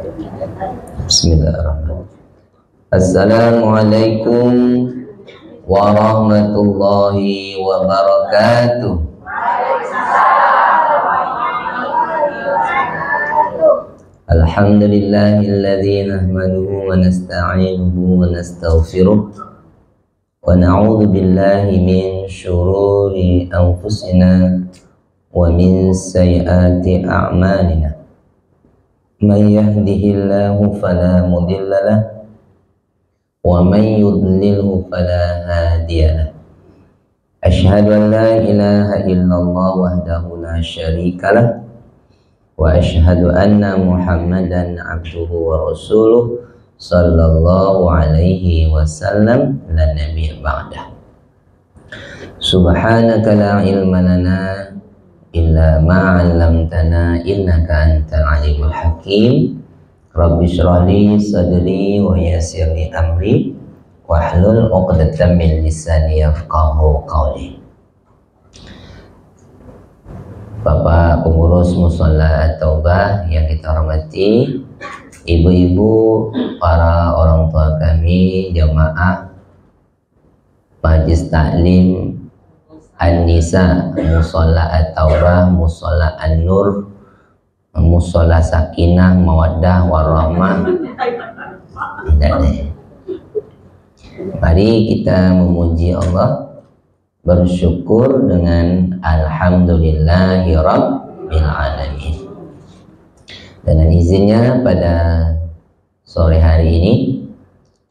Bismillahirrahmanirrahim. Assalamualaikum warahmatullahi wabarakatuh. Alhamdulillahilladzi nahmaduhu wa nasta'inuhu wa nastaghfiruh wa na'udzu billahi min syururi anfusina wa min sayyiati a'malina. Man yahdihillahu fala mudilla lahu wa man yudlilhu fala hadiya lahu. Asyhadu an la ilaha illallah wahdahu la syarika lahu wa asyhadu anna Muhammadan abduhu wa rasuluh sallallahu alaihi wasallam la nabiyya ba'dah. Subhanaka la ilma lana illa ma 'allamtana innaka antal alimul hakim. Rabbi shrah li sadri wa yassir li amri wahlul 'uqdatam min lisani yafqahu qawli. Bapak pengurus Mushola At-Taubah yang kita hormati, ibu-ibu, para orang tua kami, jamaah Majlis Taklim An-Nisa, Mushola At-Taubah, Mushola An-Nur, Mushola Sakinah, Mawaddah, Warahmah. Mari kita memuji Allah, bersyukur dengan alhamdulillahi rabbil alamin. Dengan izinnya pada sore hari ini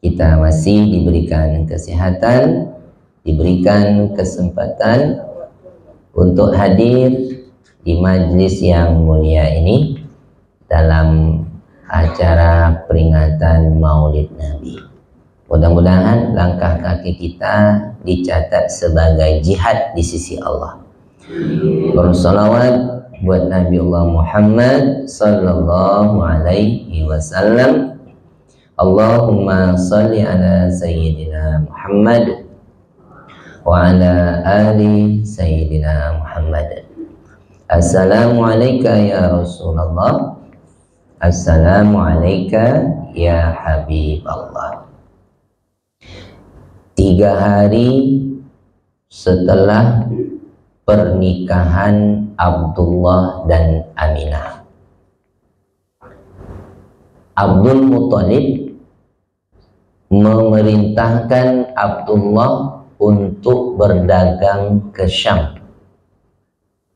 kita masih diberikan kesehatan, diberikan kesempatan untuk hadir di majlis yang mulia ini dalam acara peringatan Maulid Nabi. Mudah-mudahan langkah kaki kita dicatat sebagai jihad di sisi Allah. Bersolawat buat Nabi Allah Muhammad sallallahu alaihi wasallam. Allahumma salli ala sayyidina Muhammad wa ala ali sayyidina Muhammad. Assalamualaikum ya Rasulullah. Assalamualaikum ya Habiballah. 3 hari setelah pernikahan Abdullah dan Aminah, Abdul Muthalib memerintahkan Abdullah untuk berdagang ke Syam.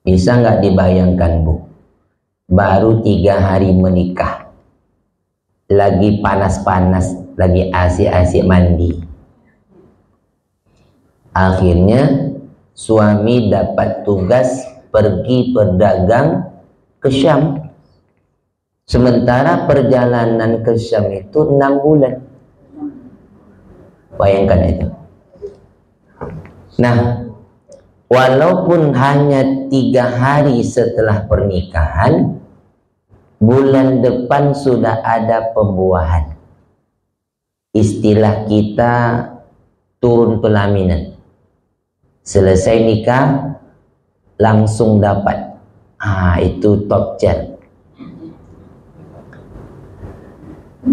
Bisa nggak dibayangkan, Bu? Baru 3 hari menikah, lagi panas-panas, lagi asik-asik mandi. Akhirnya suami dapat tugas pergi berdagang ke Syam. Sementara perjalanan ke Syam itu 6 bulan. Bayangkan itu. Nah, walaupun hanya 3 hari setelah pernikahan, bulan depan sudah ada pembuahan. Istilah kita turun pelaminan. Selesai nikah langsung dapat. Itu top chair.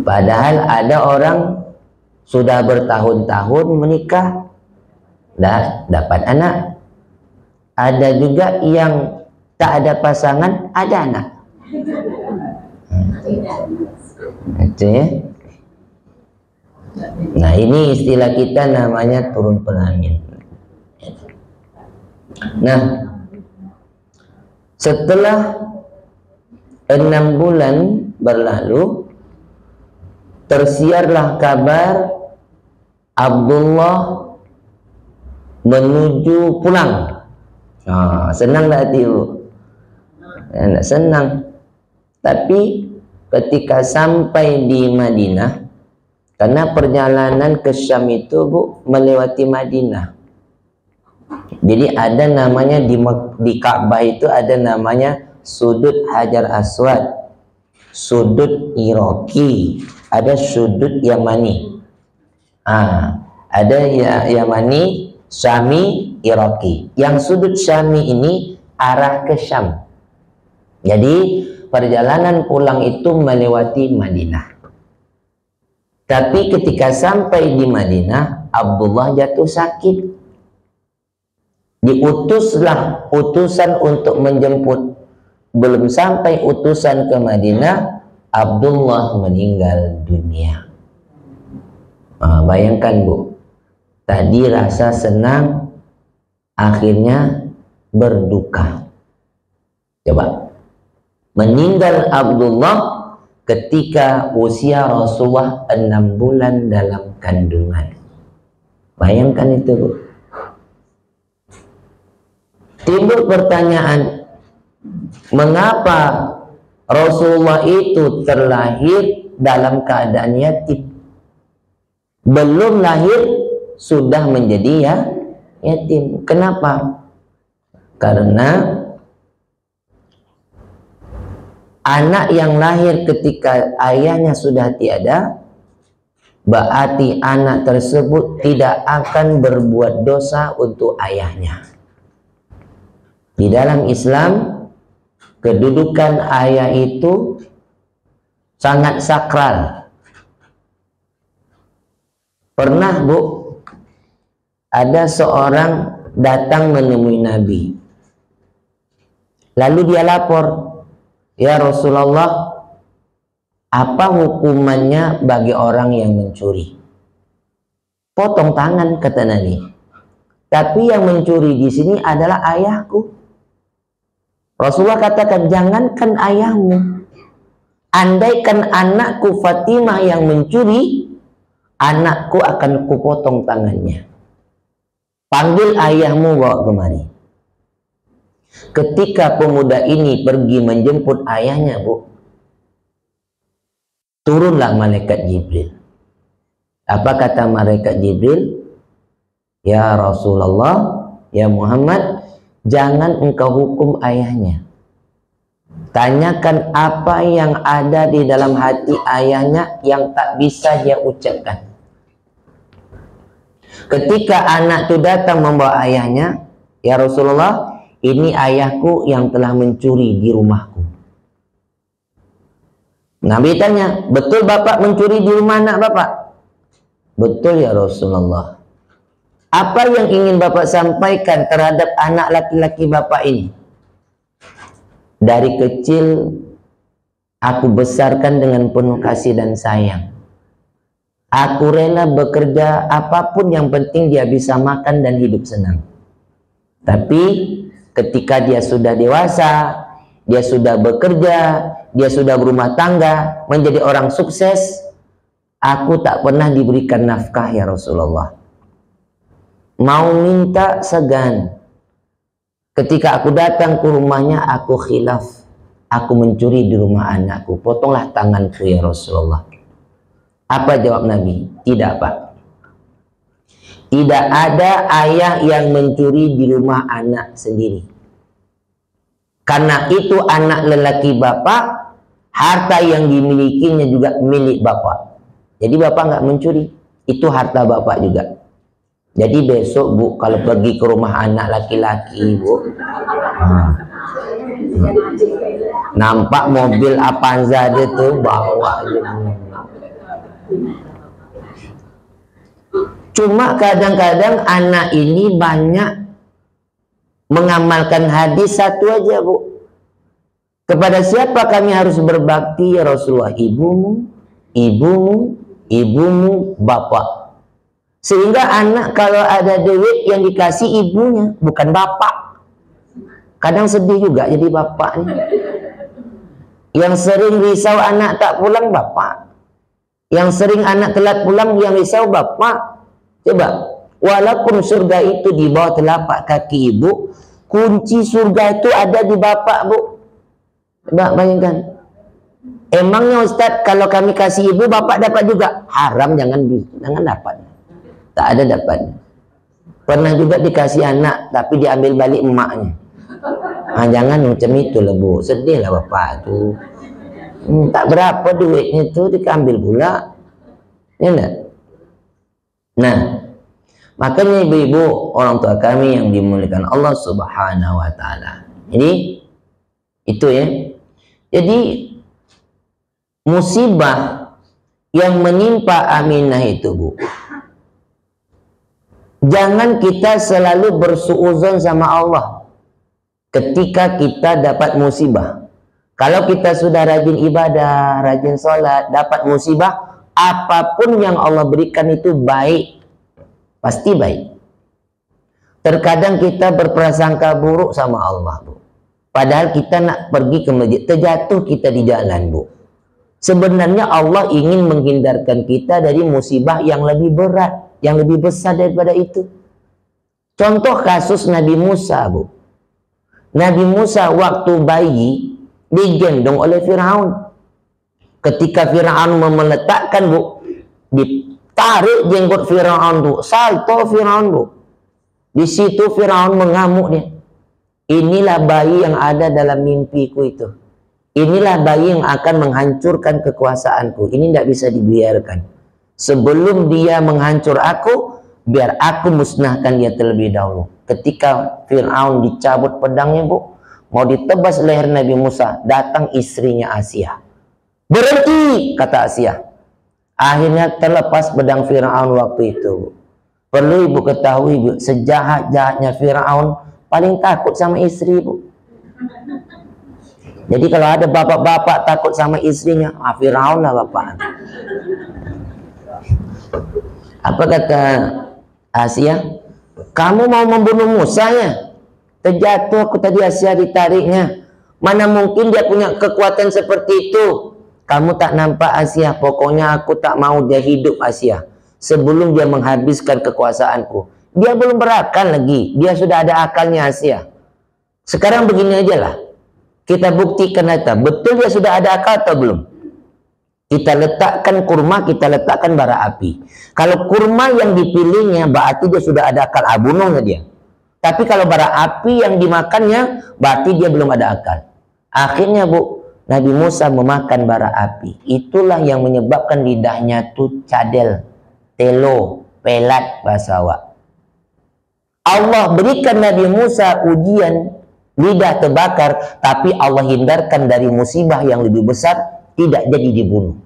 Padahal ada orang sudah bertahun-tahun menikah, dah dapat anak. Ada juga yang tak ada pasangan, ada anak. Itu ya. Nah, ini istilah kita namanya turun pelamin. Nah, setelah 6 bulan berlalu, tersiarlah kabar Abdullah menuju pulang. Senang tak hati, Bu? Tidak senang. Tapi ketika sampai di Madinah, karena perjalanan ke Syam itu, Bu, melewati Madinah. Jadi ada namanya di Ka'bah itu ada namanya sudut Hajar Aswad, sudut Iraqi, ada sudut Yamani. Ada Yamani, Syami, Iraqi. Yang sudut Syami ini arah ke Syam. Jadi perjalanan pulang itu melewati Madinah. Tapi ketika sampai di Madinah, Abdullah jatuh sakit. Diutuslah utusan untuk menjemput. Belum sampai utusan ke Madinah, Abdullah meninggal dunia. Bayangkan Bu, tadi rasa senang, akhirnya berduka. Coba, meninggal Abdullah ketika usia Rasulullah 6 bulan dalam kandungan. Bayangkan itu Bu. Timbul pertanyaan, mengapa Rasulullah itu terlahir dalam keadaan yatim? Belum lahir sudah menjadi yatim. Kenapa? Karena anak yang lahir ketika ayahnya sudah tiada, berarti anak tersebut tidak akan berbuat dosa untuk ayahnya. Di dalam Islam, kedudukan ayah itu sangat sakral. Pernah Bu, ada seorang datang menemui Nabi. Lalu dia lapor, "Ya Rasulullah, apa hukumannya bagi orang yang mencuri?" "Potong tangan," kata Nabi. "Tapi yang mencuri di sini adalah ayahku." Rasulullah katakan, "Jangankan ayahmu, andaikan anakku Fatimah yang mencuri, anakku akan kupotong tangannya. Panggil ayahmu, bawa kemari." Ketika pemuda ini pergi menjemput ayahnya Bu, turunlah malaikat Jibril. Apa kata malaikat Jibril? "Ya Rasulullah, ya Muhammad, jangan engkau hukum ayahnya. Tanyakan apa yang ada di dalam hati ayahnya yang tak bisa dia ucapkan." Ketika anak itu datang membawa ayahnya, "Ya Rasulullah, ini ayahku yang telah mencuri di rumahku." Nabi tanya, "Betul bapak mencuri di rumah anak bapak?" "Betul ya Rasulullah." "Apa yang ingin bapak sampaikan terhadap anak laki-laki bapak ini?" "Dari kecil aku besarkan dengan penuh kasih dan sayang. Aku rela bekerja apapun yang penting dia bisa makan dan hidup senang. Tapi ketika dia sudah dewasa, dia sudah bekerja, dia sudah berumah tangga, menjadi orang sukses, aku tak pernah diberikan nafkah ya Rasulullah. Mau minta segan. Ketika aku datang ke rumahnya, aku khilaf. Aku mencuri di rumah anakku. Potonglah tanganku ya Rasulullah." Apa jawab Nabi? "Tidak Pak. Tidak ada ayah yang mencuri di rumah anak sendiri. Karena itu anak lelaki bapak, harta yang dimilikinya juga milik bapak. Jadi bapak nggak mencuri. Itu harta bapak juga. Jadi besok Bu, kalau pergi ke rumah anak laki-laki Bu, nampak mobil Avanza dia tuh bawa aja. Cuma kadang-kadang anak ini banyak mengamalkan hadis satu aja Bu. Kepada siapa kami harus berbakti ya Rasulullah? Ibumu, ibumu, ibumu, bapak. Sehingga anak kalau ada duit yang dikasih ibunya, bukan bapak. Kadang sedih juga jadi bapak nih. Yang sering risau anak tak pulang bapak. Yang sering anak telat pulang yang risau bapak. Coba, walaupun surga itu di bawah telapak kaki ibu, kunci surga itu ada di bapak Bu. Coba bayangkan. Emangnya Ustadz kalau kami kasih ibu bapak dapat juga? Haram, jangan dapat. Tak ada dapatnya. Pernah juga dikasih anak tapi diambil balik emaknya. Jangan macam itu lah Bu, sedih lah bapak tuh. Tak berapa duitnya tuh diambil pula, ya enggak? Nah, makanya ibu-ibu orang tua kami yang dimuliakan Allah Subhanahu wa taala. Jadi itu ya. Jadi musibah yang menimpa Aminah itu, Bu, jangan kita selalu bersuuzon sama Allah ketika kita dapat musibah. Kalau kita sudah rajin ibadah, rajin sholat, dapat musibah, apapun yang Allah berikan itu baik, pasti baik. Terkadang kita berprasangka buruk sama Allah, Bu. Padahal kita nak pergi ke masjid, terjatuh kita di jalan, Bu. Sebenarnya Allah ingin menghindarkan kita dari musibah yang lebih berat, yang lebih besar daripada itu. Contoh kasus Nabi Musa, Bu. Nabi Musa waktu bayi digendong oleh Firaun. Ketika Firaun meletakkan, Bu, ditarik jenggot Firaun, Bu, salto Firaun, Bu. Di situ Firaun mengamuk dia. Inilah bayi yang ada dalam mimpiku itu. Inilah bayi yang akan menghancurkan kekuasaanku. Ini tidak bisa dibiarkan. Sebelum dia menghancur aku, biar aku musnahkan dia terlebih dahulu. Ketika Fir'aun dicabut pedangnya, Bu, mau ditebas leher Nabi Musa, datang istrinya Asia. Berhenti, kata Asia. Akhirnya terlepas pedang Fir'aun waktu itu, Bu. Perlu Ibu ketahui, Bu, sejahat-jahatnya Fir'aun paling takut sama istri, Bu. Jadi kalau ada bapak-bapak takut sama istrinya, Firaun lah bapak. Apa kata Asia? Kamu mau membunuh Musa ya? Terjatuh aku tadi, Asia ditariknya. Mana mungkin dia punya kekuatan seperti itu? Kamu tak nampak, Asia? Pokoknya aku tak mau dia hidup, Asia, sebelum dia menghabiskan kekuasaanku. Dia belum berakal lagi, dia sudah ada akalnya, Asia. Sekarang begini aja lah, kita buktikan aja, betul dia sudah ada akal atau belum? Kita letakkan kurma, kita letakkan bara api. Kalau kurma yang dipilihnya, berarti dia sudah ada akal, bunuhnya dia. Tapi kalau bara api yang dimakannya, berarti dia belum ada akal. Akhirnya, Bu, Nabi Musa memakan bara api. Itulah yang menyebabkan lidahnya tuh cadel, telo, pelat, bahasa Awak. Allah berikan Nabi Musa ujian, lidah terbakar, tapi Allah hindarkan dari musibah yang lebih besar, tidak jadi dibunuh.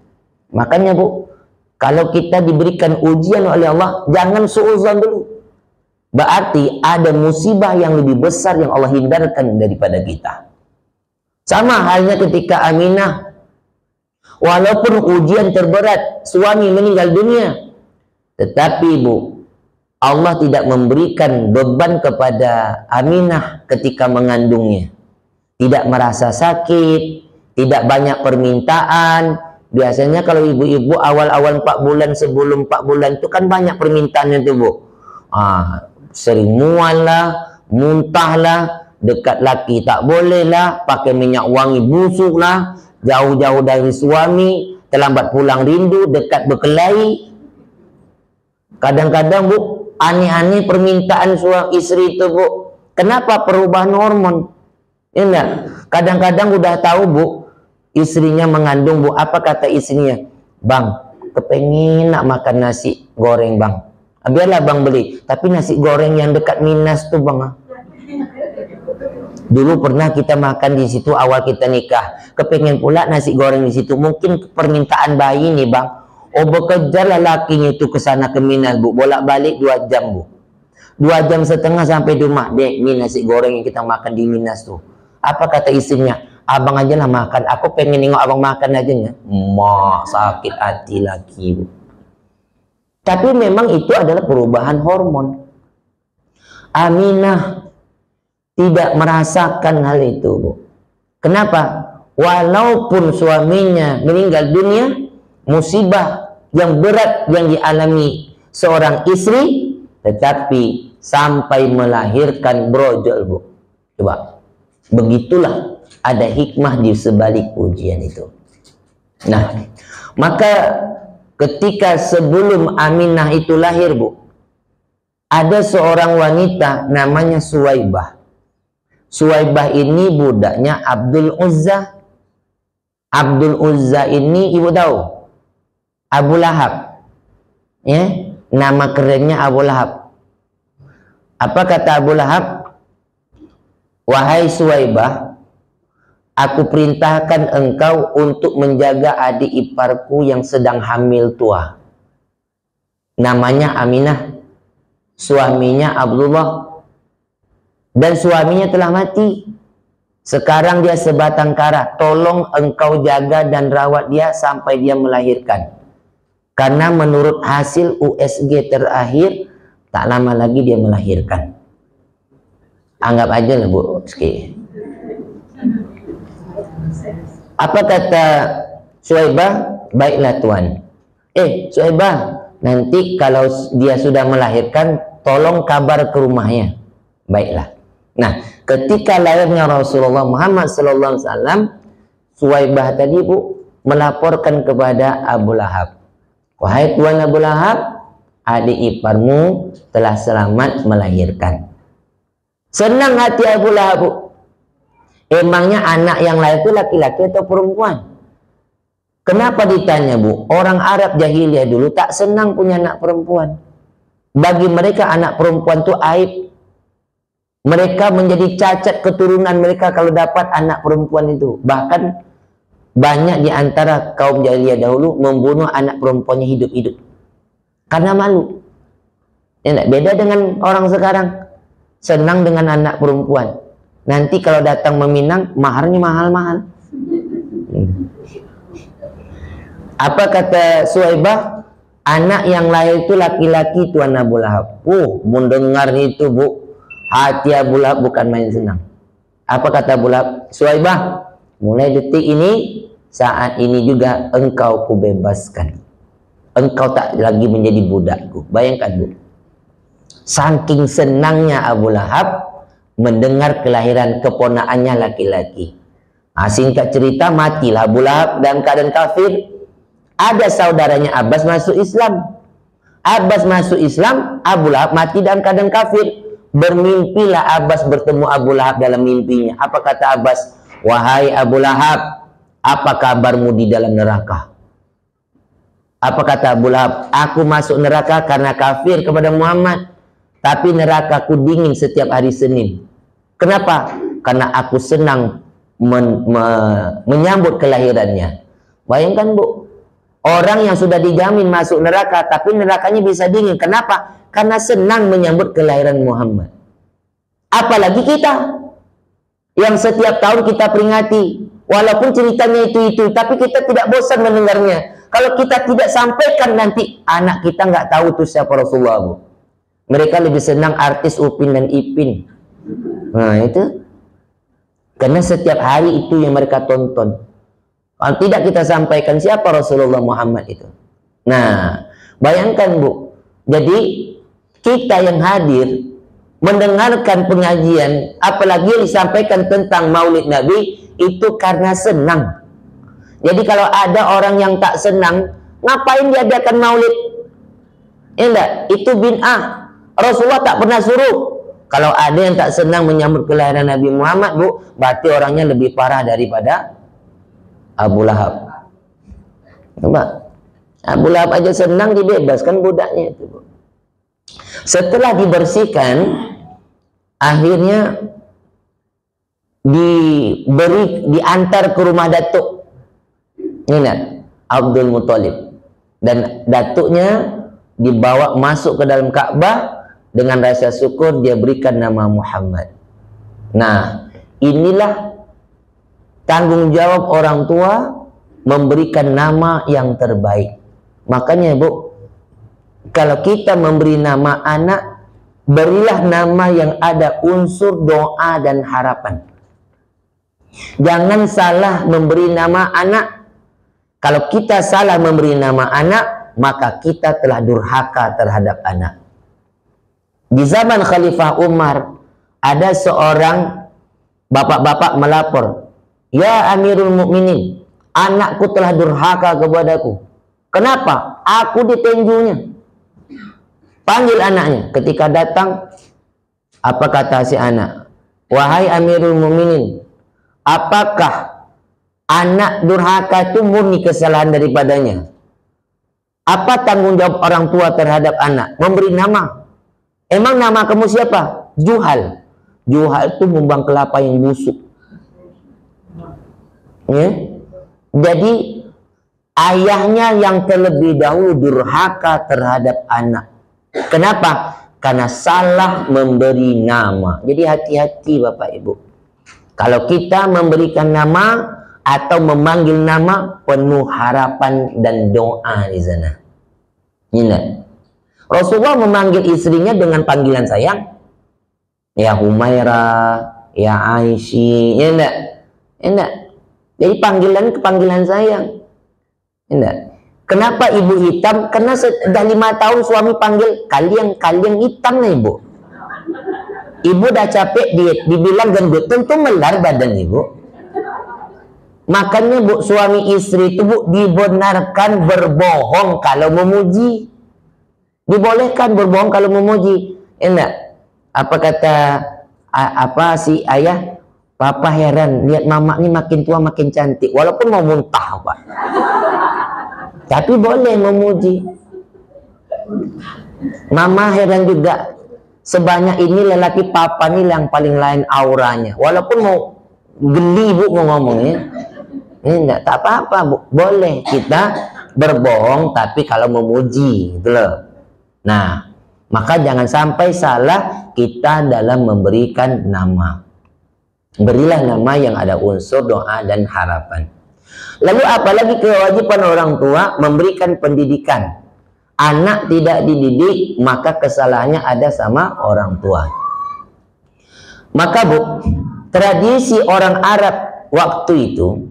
Makanya, Bu, kalau kita diberikan ujian oleh Allah, jangan suuzon dulu. Berarti ada musibah yang lebih besar yang Allah hindarkan daripada kita. Sama halnya ketika Aminah, walaupun ujian terberat, suami meninggal dunia, tetapi, Bu, Allah tidak memberikan beban kepada Aminah ketika mengandungnya. Tidak merasa sakit, tidak banyak permintaan. Biasanya kalau ibu-ibu awal-awal 4 bulan, sebelum 4 bulan itu kan banyak permintaannya tuh, Bu. Sering mual lah, muntah lah, dekat laki tak boleh lah, pakai minyak wangi busuk lah, jauh-jauh dari suami, terlambat pulang rindu, dekat berkelahi. Kadang-kadang, Bu, aneh-aneh permintaan suami istri itu, Bu. Kenapa? Perubahan hormon. Ya enggak? Kadang-kadang udah tahu, Bu, istrinya mengandung, Bu. Apa kata istrinya? Bang, kepengen nak makan nasi goreng, Bang. Biarlah Bang beli. Tapi nasi goreng yang dekat Minas tuh, Bang. Dulu pernah kita makan di situ awal kita nikah. Kepengen pula nasi goreng di situ. Mungkin permintaan bayi nih, Bang. Oh, bekerjalah lakinya itu ke sana ke Minas, Bu. Bolak-balik 2 jam, Bu. 2,5 jam sampai di rumah. Dek, ini nasi goreng yang kita makan di Minas tuh. Apa kata istrinya? Abang aja lah makan. Aku pengen nengok abang makan aja ya. Mak, sakit hati lagi, Bu. Tapi memang itu adalah perubahan hormon. Aminah tidak merasakan hal itu, Bu. Kenapa? Walaupun suaminya meninggal dunia, musibah yang berat yang dialami seorang istri, tetapi sampai melahirkan brojol, Bu. Coba, begitulah ada hikmah di sebalik ujian itu. Nah, maka ketika sebelum Aminah itu lahir, Bu, ada seorang wanita namanya Suwaibah. Suwaibah ini budaknya Abdul Uzza. Abdul Uzza ini ibu tahu? Abu Lahab. Ya, nama kerennya Abu Lahab. Apa kata Abu Lahab? Wahai Suwaibah, Aku perintahkan engkau untuk menjaga adik iparku yang sedang hamil tua. Namanya Aminah. Suaminya Abdullah. Dan suaminya telah mati. Sekarang dia sebatang kara. Tolong engkau jaga dan rawat dia sampai dia melahirkan. Karena menurut hasil USG terakhir, tak lama lagi dia melahirkan. Anggap aja lah Bu Rizky. Apa kata Suhaibah? Baiklah Tuan. Suhaibah, nanti kalau dia sudah melahirkan, tolong kabar ke rumahnya. Baiklah. Nah, ketika lahirnya Rasulullah Muhammad SAW, Suhaibah tadi Bu melaporkan kepada Abu Lahab. Wahai Tuan Abu Lahab, adik iparmu telah selamat melahirkan. Senang hati Abu Lahab Bu. Emangnya anak yang lahir itu laki-laki atau perempuan? Kenapa ditanya Bu? Orang Arab jahiliyah dulu tak senang punya anak perempuan. Bagi mereka anak perempuan itu aib. Mereka menjadi cacat keturunan mereka kalau dapat anak perempuan itu. Bahkan banyak di antara kaum jahiliyah dahulu membunuh anak perempuannya hidup-hidup. Karena malu. Ya, beda dengan orang sekarang. Senang dengan anak perempuan. Nanti kalau datang meminang, maharnya mahal-mahal. Apa kata Suhaibah? Anak yang lahir itu laki-laki Tuan Abu Lahab. Mendengar itu Bu, hati Abu Lahab bukan main senang. Apa kata Abu Lahab? Suhaibah, mulai detik ini, saat ini juga engkau kubebaskan. Engkau tak lagi menjadi budakku. Bayangkan Bu. Saking senangnya Abu Lahab mendengar kelahiran keponakannya laki-laki. Singkat cerita, matilah Abu Lahab dalam keadaan kafir. Ada saudaranya Abbas masuk Islam. Abbas masuk Islam, Abu Lahab mati dalam keadaan kafir. Bermimpilah Abbas bertemu Abu Lahab dalam mimpinya. Apa kata Abbas? Wahai Abu Lahab, apa kabarmu di dalam neraka? Apa kata Abu Lahab? Aku masuk neraka karena kafir kepada Muhammad. Tapi nerakaku dingin setiap hari Senin. Kenapa? Karena aku senang menyambut kelahirannya. Bayangkan Bu, orang yang sudah dijamin masuk neraka, tapi nerakanya bisa dingin. Kenapa? Karena senang menyambut kelahiran Muhammad. Apalagi kita, yang setiap tahun kita peringati. Walaupun ceritanya itu, tapi kita tidak bosan mendengarnya. Kalau kita tidak sampaikan, nanti anak kita nggak tahu itu siapa Rasulullah Bu. Mereka lebih senang artis Upin dan Ipin. Nah itu. Karena setiap hari itu yang mereka tonton. Kalau tidak kita sampaikan siapa Rasulullah Muhammad itu. Nah, bayangkan Bu. Jadi kita yang hadir mendengarkan pengajian, apalagi yang disampaikan tentang Maulid Nabi, itu karena senang. Jadi kalau ada orang yang tak senang, ngapain diadakan Maulid? Enggak, itu bid'ah. Rasulullah tak pernah suruh. Kalau ada yang tak senang menyambut kelahiran Nabi Muhammad Bu, berarti orangnya lebih parah daripada Abu Lahab. Coba, Abu Lahab aja senang dibebaskan budaknya itu Bu. Setelah dibersihkan, akhirnya diantar ke rumah datuk. Ini Abdul Muthalib. Dan datuknya dibawa masuk ke dalam Ka'bah. Dengan rasa syukur dia berikan nama Muhammad. Nah, inilah tanggung jawab orang tua memberikan nama yang terbaik. Makanya Bu, kalau kita memberi nama anak, berilah nama yang ada unsur doa dan harapan. Jangan salah memberi nama anak. Kalau kita salah memberi nama anak, maka kita telah durhaka terhadap anak. Di zaman Khalifah Umar, ada seorang bapak-bapak melapor, "Ya Amirul Mukminin, anakku telah durhaka kepadaku." Kenapa? Aku ditenjunya. Panggil anaknya. Ketika datang, apa kata si anak? "Wahai Amirul Mukminin, apakah anak durhaka itu murni kesalahan daripadanya? Apa tanggung jawab orang tua terhadap anak? Memberi nama. Emang nama kamu siapa? Juhal. Juhal itu membang kelapa yang busuk. Ya. Jadi ayahnya yang terlebih dahulu durhaka terhadap anak. Kenapa? Karena salah memberi nama. Jadi hati-hati Bapak Ibu. Kalau kita memberikan nama atau memanggil nama, penuh harapan dan doa di sana. Ini. Rasulullah memanggil istrinya dengan panggilan sayang. Ya Humairah, ya Aisyah, ya enggak? Enggak. Jadi panggilan sayang. Enggak. Kenapa ibu hitam? Karena sudah 5 tahun suami panggil kalian hitam nih ibu. Ibu udah capek dibilang gendut, tentu melar badan ibu. Makanya bu, suami istri itu bu dibenarkan berbohong kalau memuji. Dibolehkan berbohong kalau memuji. Enggak. Apa kata si ayah? Papa heran lihat mama ini makin tua makin cantik, walaupun mau muntah pak. Tapi boleh memuji. Mama heran juga, sebanyak ini lelaki papa ini yang paling lain auranya. Walaupun mau geli bu mau ngomongnya, ini enggak tak apa-apa bu. Boleh kita berbohong tapi kalau memuji, gitu loh. Nah, maka jangan sampai salah kita dalam memberikan nama. Berilah nama yang ada unsur doa dan harapan. Lalu apalagi kewajiban orang tua memberikan pendidikan. Anak tidak dididik, maka kesalahannya ada sama orang tua. Maka bu, tradisi orang Arab waktu itu,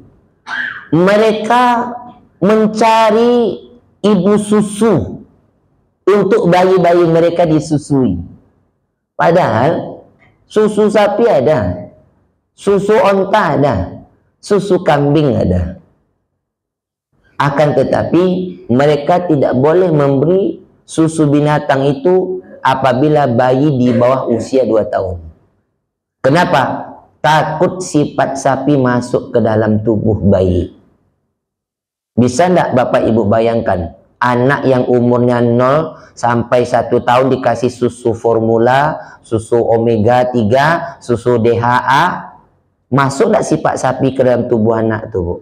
mereka mencari ibu susu untuk bayi-bayi mereka disusui. Padahal susu sapi ada, susu onta ada, susu kambing ada. Akan tetapi mereka tidak boleh memberi susu binatang itu apabila bayi di bawah usia 2 tahun. Kenapa? Takut sifat sapi masuk ke dalam tubuh bayi. Bisa enggak Bapak Ibu bayangkan, anak yang umurnya 0 sampai 1 tahun dikasih susu formula, susu omega 3, susu DHA, masuk enggak sifat sapi ke dalam tubuh anak itu, Bu?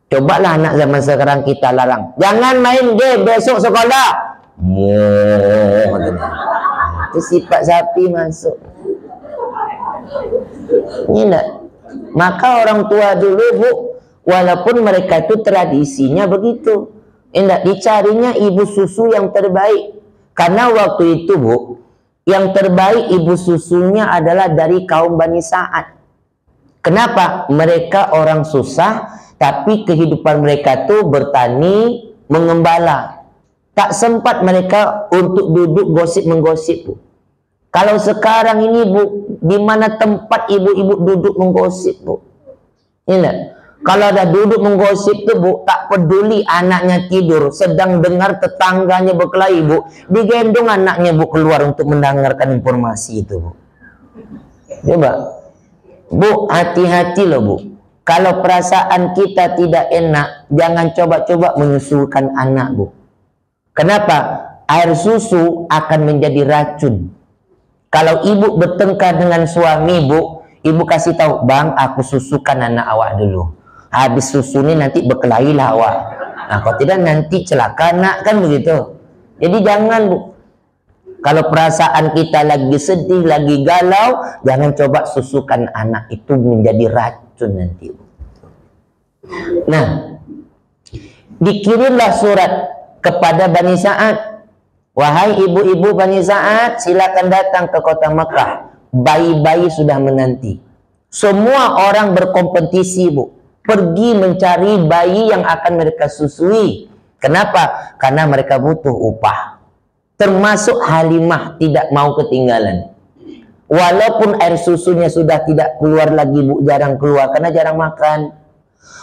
Cobalah anak zaman sekarang kita larang, jangan main game, besok sekolah. Itu sifat sapi masuk. Ini enggak. Maka orang tua dulu, Bu, walaupun mereka itu tradisinya begitu, enggak, dicarinya ibu susu yang terbaik. Karena waktu itu, Bu, yang terbaik ibu susunya adalah dari kaum Bani Sa'ad. Kenapa? Mereka orang susah, tapi kehidupan mereka tuh bertani, mengembala. Tak sempat mereka untuk duduk gosip-menggosip, Bu. Kalau sekarang ini, Bu, di mana tempat ibu-ibu duduk menggosip, Bu? Ini, kalau ada duduk menggosip tuh, Bu, tak peduli anaknya tidur, sedang dengar tetangganya berkelahi, Bu, digendong anaknya, Bu, keluar untuk mendengarkan informasi itu, Bu. Coba, Bu, hati-hati loh, Bu. Kalau perasaan kita tidak enak, jangan coba-coba menyusukan anak, Bu. Kenapa? Air susu akan menjadi racun. Kalau ibu bertengkar dengan suami, Bu, ibu kasih tahu, Bang, aku susukan anak awak dulu. Habis susu ini nanti berkelahilah awak. Nah, kalau tidak nanti celaka anak, kan begitu. Jadi jangan, Bu. Kalau perasaan kita lagi sedih, lagi galau, jangan coba susukan anak, itu menjadi racun nanti, Bu. Nah, dikirimlah surat kepada Bani Sa'ad. Wahai ibu-ibu Bani Sa'ad, silakan datang ke kota Mekah. Bayi-bayi sudah menanti. Semua orang berkompetisi, Bu, pergi mencari bayi yang akan mereka susui. Kenapa? Karena mereka butuh upah. Termasuk Halimah tidak mau ketinggalan. Walaupun air susunya sudah tidak keluar lagi, Bu, jarang keluar karena jarang makan.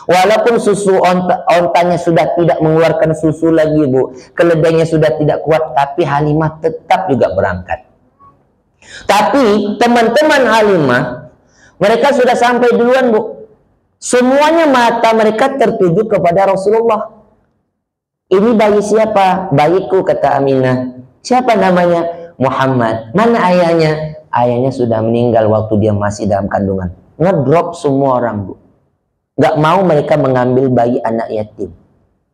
Walaupun susu ontanya sudah tidak mengeluarkan susu lagi, Bu, keledainya sudah tidak kuat, tapi Halimah tetap juga berangkat. Tapi teman-teman Halimah, mereka sudah sampai duluan, Bu. Semuanya mata mereka tertuju kepada Rasulullah. Ini bayi siapa? Bayiku, kata Aminah. Siapa namanya? Muhammad. Mana ayahnya? Ayahnya sudah meninggal waktu dia masih dalam kandungan. Ngedrop semua orang, Bu. nggak mau mereka mengambil bayi anak yatim.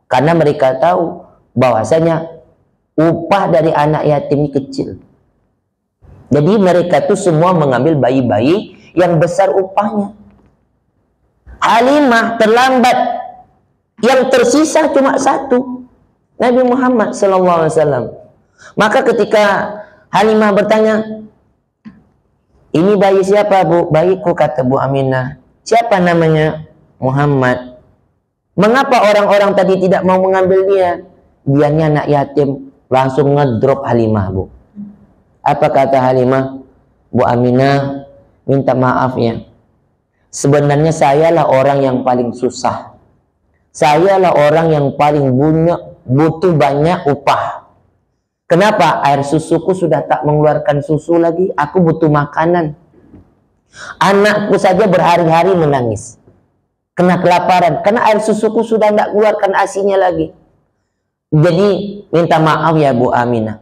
Karena mereka tahu bahwasanya upah dari anak yatim ini kecil. Jadi mereka tuh semua mengambil bayi-bayi yang besar upahnya. Halimah terlambat, yang tersisa cuma satu, Nabi Muhammad SAW. Maka ketika Halimah bertanya, ini bayi siapa bu? Bayiku, kata Bu Aminah. Siapa namanya? Muhammad. Mengapa orang-orang tadi tidak mau mengambil dia? Dianya anak yatim. Langsung ngedrop Halimah, bu. Apa kata Halimah? Bu Aminah, minta maaf ya. Sebenarnya sayalah orang yang paling susah. Sayalah orang yang paling butuh banyak upah. Kenapa? Air susuku sudah tak mengeluarkan susu lagi. Aku butuh makanan. Anakku saja berhari-hari menangis. Kena kelaparan. Karena air susuku sudah tidak keluarkan asinya lagi. Jadi minta maaf ya Bu Aminah.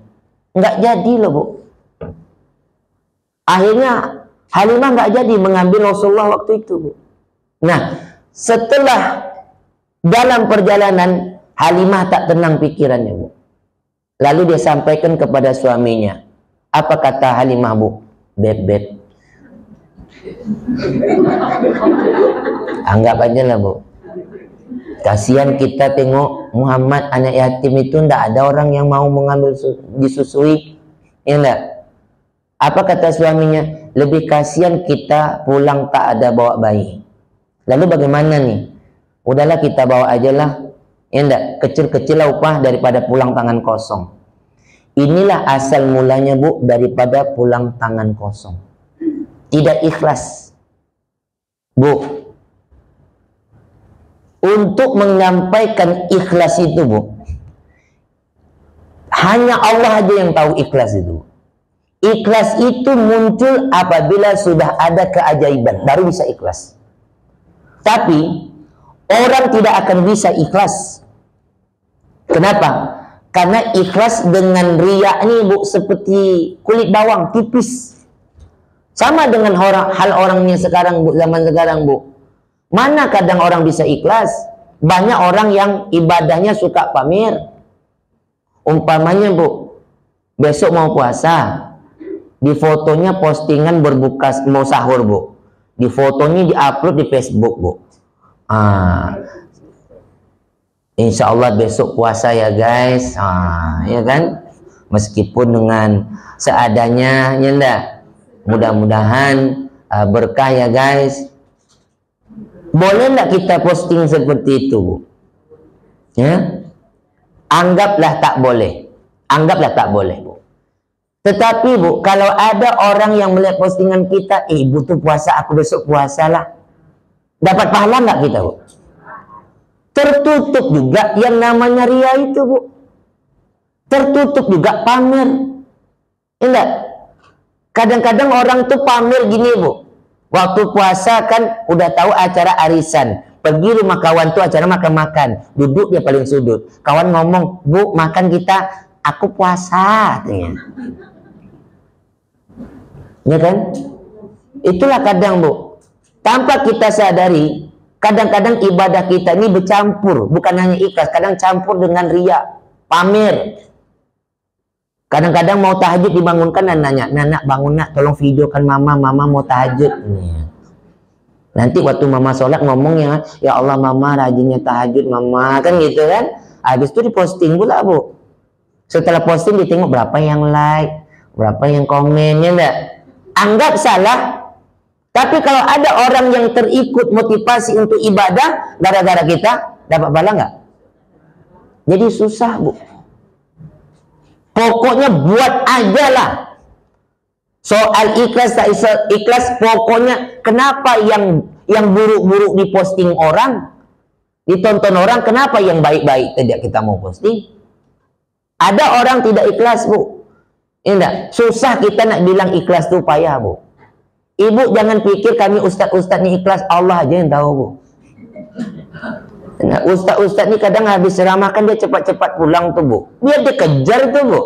Nggak jadi loh bu. Akhirnya Halimah nggak jadi mengambil Rasulullah waktu itu bu. Nah setelah dalam perjalanan Halimah tak tenang pikirannya bu. Lalu dia sampaikan kepada suaminya. Apa kata Halimah bu? Beb. Anggap aja lah bu. Kasihan kita tengok Muhammad anak yatim itu ndak ada orang yang mau mengambil disusui. Ya enggak? Apa kata suaminya? Lebih kasihan kita pulang tak ada bawa bayi. Lalu bagaimana nih? Udahlah kita bawa aja lah. Ya enggak? Kecil-kecil lah upah daripada pulang tangan kosong. Inilah asal mulanya bu, daripada pulang tangan kosong. Tidak ikhlas. Bu. Untuk menyampaikan ikhlas itu bu, hanya Allah aja yang tahu ikhlas itu. Ikhlas itu muncul apabila sudah ada keajaiban, baru bisa ikhlas. Tapi orang tidak akan bisa ikhlas. Kenapa? Karena ikhlas dengan riya ini bu, seperti kulit bawang tipis. Sama dengan hal orangnya sekarang bu, zaman sekarang bu. Mana kadang orang bisa ikhlas? Banyak orang yang ibadahnya suka pamer. Umpamanya bu, besok mau puasa, di fotonya postingan berbuka mau sahur bu, di fotonya diupload di Facebook bu. Insya Allah besok puasa ya guys. Ya kan? Meskipun dengan seadanya, ya enggak? Mudah-mudahan berkah ya guys. Boleh enggak kita posting seperti itu bu? Ya? Anggaplah tak boleh. Anggaplah tak boleh bu. Tetapi bu, kalau ada orang yang melihat postingan kita, butuh puasa, aku besok puasa lah. Dapat pahala enggak kita bu? Tertutup juga yang namanya ria itu bu. Tertutup juga pamer. Enggak? Kadang-kadang orang tuh pamer gini bu. Waktu puasa kan udah tahu acara arisan. Pergi rumah kawan tuh acara makan-makan. Duduk dia paling sudut. Kawan ngomong, bu makan kita. Aku puasa. Ya kan? Itulah kadang bu. Tanpa kita sadari, kadang-kadang ibadah kita ini bercampur. Bukan hanya ikhlas, kadang campur dengan riya, pamer. Kadang-kadang mau tahajud dibangunkan dan nanya, "Nak bangun nak, tolong videokan mama mau tahajud." Nanti waktu mama sholat ngomongnya, "Ya Allah mama rajinnya tahajud mama," kan gitu kan. Habis itu diposting pula bu. Setelah posting ditengok berapa yang like, berapa yang komennya enggak. Anggap salah. Tapi kalau ada orang yang terikut motivasi untuk ibadah gara-gara kita, dapat pahala enggak? Jadi susah bu. Pokoknya buat aja lah. Soal ikhlas tak ikhlas, pokoknya kenapa yang buruk-buruk diposting orang, ditonton orang, kenapa yang baik-baik tidak kita mau posting? Ada orang tidak ikhlas bu. Enggak, susah kita nak bilang ikhlas tuh payah bu. Ibu jangan pikir kami ustaz-ustaz ni ikhlas, Allah aja yang tahu bu. Nah, ustaz-ustaz ni kadang habis ceramah kan dia cepat-cepat pulang tuh bu. Biar dia kejar tuh bu.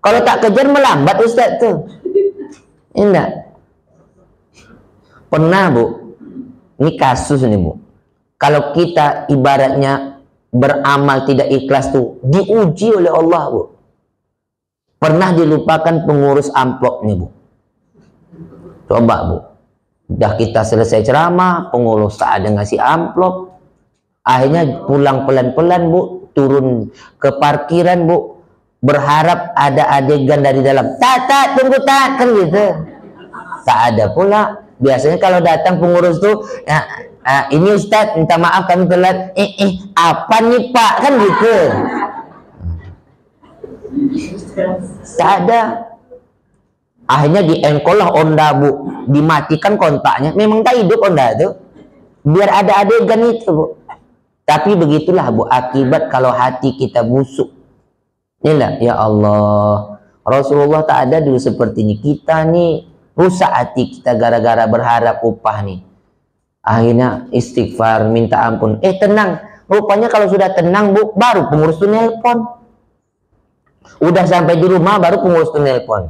Kalau tak kejar melambat ustaz tuh. Enggak. Pernah bu. Ini kasus nih bu. Kalau kita ibaratnya beramal tidak ikhlas tuh diuji oleh Allah, Bu. Pernah dilupakan pengurus amplopnya, Bu. Coba, Bu. Udah kita selesai ceramah, pengurus tak ada ngasih amplop. Akhirnya pulang pelan-pelan, Bu, turun ke parkiran, Bu, berharap ada adegan dari dalam. Tak, tunggu tak, kan gitu. Tak ada pula. Biasanya kalau datang pengurus tuh, ini Ustadz, minta maaf kami telat. Apa nih Pak, kan gitu. Tak ada. Akhirnya diengkol lah Onda, Bu, dimatikan kontaknya. Memang tak hidup Onda tuh, biar ada adegan itu, Bu. Tapi begitulah, Bu, akibat kalau hati kita busuk. Inilah, ya Allah, Rasulullah tak ada dulu seperti ini. Kita nih rusak hati kita gara-gara berharap upah nih. Akhirnya istighfar, minta ampun. Tenang, rupanya kalau sudah tenang, Bu, baru pengurus tuh nelpon. Udah sampai di rumah baru pengurus tuh nelpon.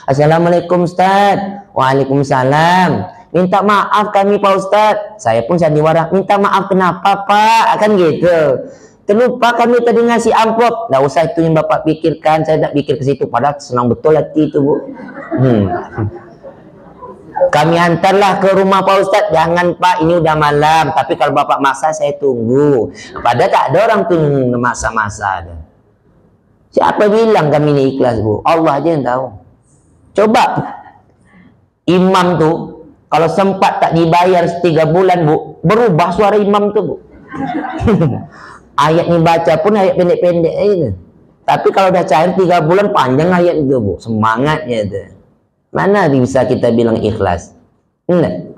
Assalamualaikum Ustaz. Waalaikumsalam. Minta maaf kami Pak Ustaz. Saya pun sandiwara, minta maaf kenapa Pak? Akan gitu. Terlupa kami tadi ngasih amplop. Nggak usah itu yang Bapak pikirkan, saya tak pikir ke situ. Padahal senang betul hati itu, Bu. Kami hantarlah ke rumah Pak Ustadz. Jangan Pak, ini udah malam. Tapi kalau Bapak maksa saya tunggu. Padahal tak ada orang tuh masa-masa. Siapa bilang kami ini ikhlas, Bu? Allah aja yang tahu. Coba imam tuh kalau sempat tak dibayar 3 bulan, Bu, berubah suara imam tuh, Bu. Ayat ini baca pun ayat pendek-pendek aja. Tapi kalau udah cair 3 bulan panjang ayat itu, Bu. Semangatnya itu. Mana bisa kita bilang ikhlas? Enggak.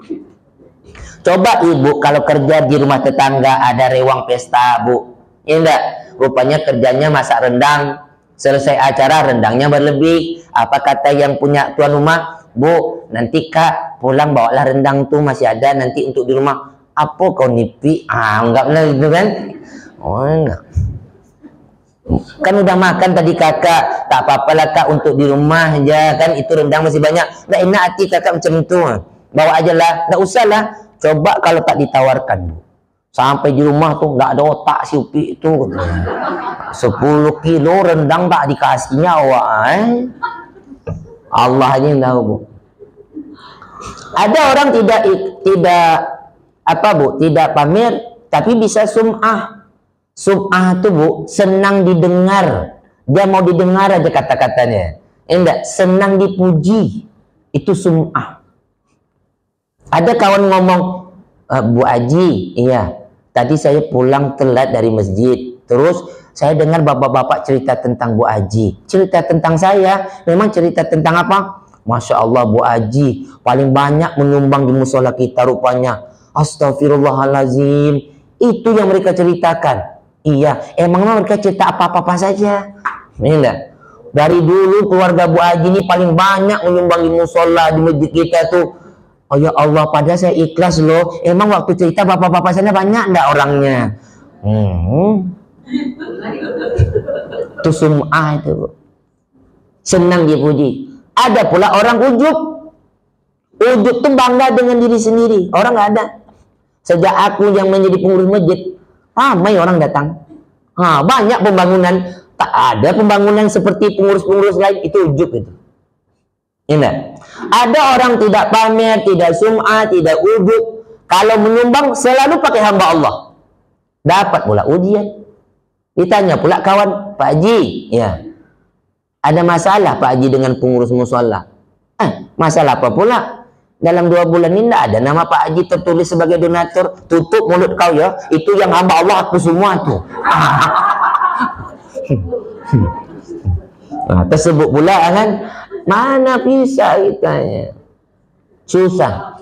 Coba Ibu kalau kerja di rumah tetangga ada rewang pesta, Bu. Ya enggak? Rupanya kerjanya masak rendang. Selesai acara rendangnya berlebih. Apa kata yang punya tuan rumah? Bu, nanti Kak pulang bawalah rendang tuh masih ada nanti untuk di rumah. Apa kau nipi? Enggak benar gitu kan? Oh enggak. Kan udah makan tadi kakak, tak apa-apalah Kak untuk di rumah aja kan, itu rendang masih banyak. Nggak enak hati kakak macam itu, bawa aja lah, nggak usah lah. Coba kalau tak ditawarkan, Bu, sampai di rumah tuh nggak ada otak si Upi itu, 10 kilo rendang tak dikasihnya awak, Allah aja yang tahu, Bu. Ada orang tidak apa, Bu, tidak pamer tapi bisa sum'ah. Sum'ah itu, Bu, senang didengar. Dia mau didengar aja kata-katanya. Enggak, senang dipuji. Itu sum'ah. Ada kawan ngomong, Bu Haji, iya, tadi saya pulang telat dari masjid. Terus saya dengar bapak-bapak cerita tentang Bu Haji. Cerita tentang saya, memang cerita tentang apa? Masya Allah, Bu Haji paling banyak menyumbang di musola kita rupanya. Astagfirullahalazim. Itu yang mereka ceritakan. Iya, emang mereka cerita apa-apa saja. Ini dari dulu keluarga Bu Haji ini paling banyak menyumbang di musola di masjid kita tuh. Oh ya Allah, padahal saya ikhlas loh. Emang waktu cerita bapak-bapak sana banyak enggak orangnya? Itu sum'ah itu, Bu. Senang dipuji. Ada pula orang ujub. Ujub tuh bangga dengan diri sendiri. Orang nggak ada. Sejak aku yang menjadi pengurus masjid, ramai orang datang. Banyak pembangunan. Tak ada pembangunan seperti pengurus-pengurus lain. Itu ujub itu. Ini. Ada orang tidak pamer, tidak sum'ah, tidak ujub. Kalau menyumbang selalu pakai hamba Allah. Dapat pula ujian. Ditanya pula kawan, Pak Haji, ya, ada masalah Pak Haji dengan pengurus musola? Masalah apa pula? Dalam 2 bulan ini tidak ada nama Pak Haji tertulis sebagai donatur. Tutup mulut kau ya. Itu yang hamba Allah aku semua tuh. Tersebut pula kan. Mana bisa kitanya. Susah.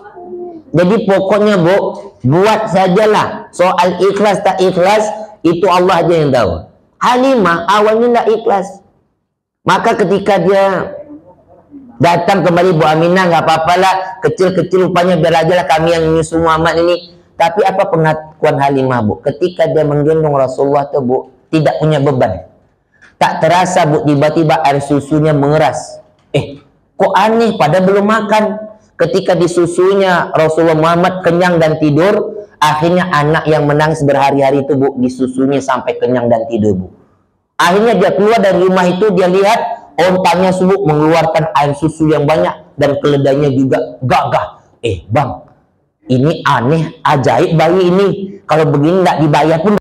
Jadi pokoknya, Bu, buat sajalah. Soal ikhlas tak ikhlas, itu Allah aja yang tahu. Halimah awalnya tidak ikhlas. Maka ketika dia datang kembali, Bu Aminah, nggak apa-apalah, kecil-kecil rupanya biar aja lah kami yang menyusul Muhammad ini. Tapi apa pengakuan Halimah, Bu? Ketika dia menggendong Rasulullah tuh, Bu, tidak punya beban. Tak terasa, Bu, tiba-tiba air susunya mengeras. Kok aneh, pada belum makan. Ketika disusunya Rasulullah Muhammad kenyang dan tidur, Akhirnya anak yang menangis berhari-hari itu, Bu, disusunya sampai kenyang dan tidur, Bu. Akhirnya dia keluar dari rumah itu, dia lihat ontanya Bu mengeluarkan air susu yang banyak dan keledainya juga gagah. Bang, ini aneh, ajaib bayi ini. Kalau begini nggak dibayar pun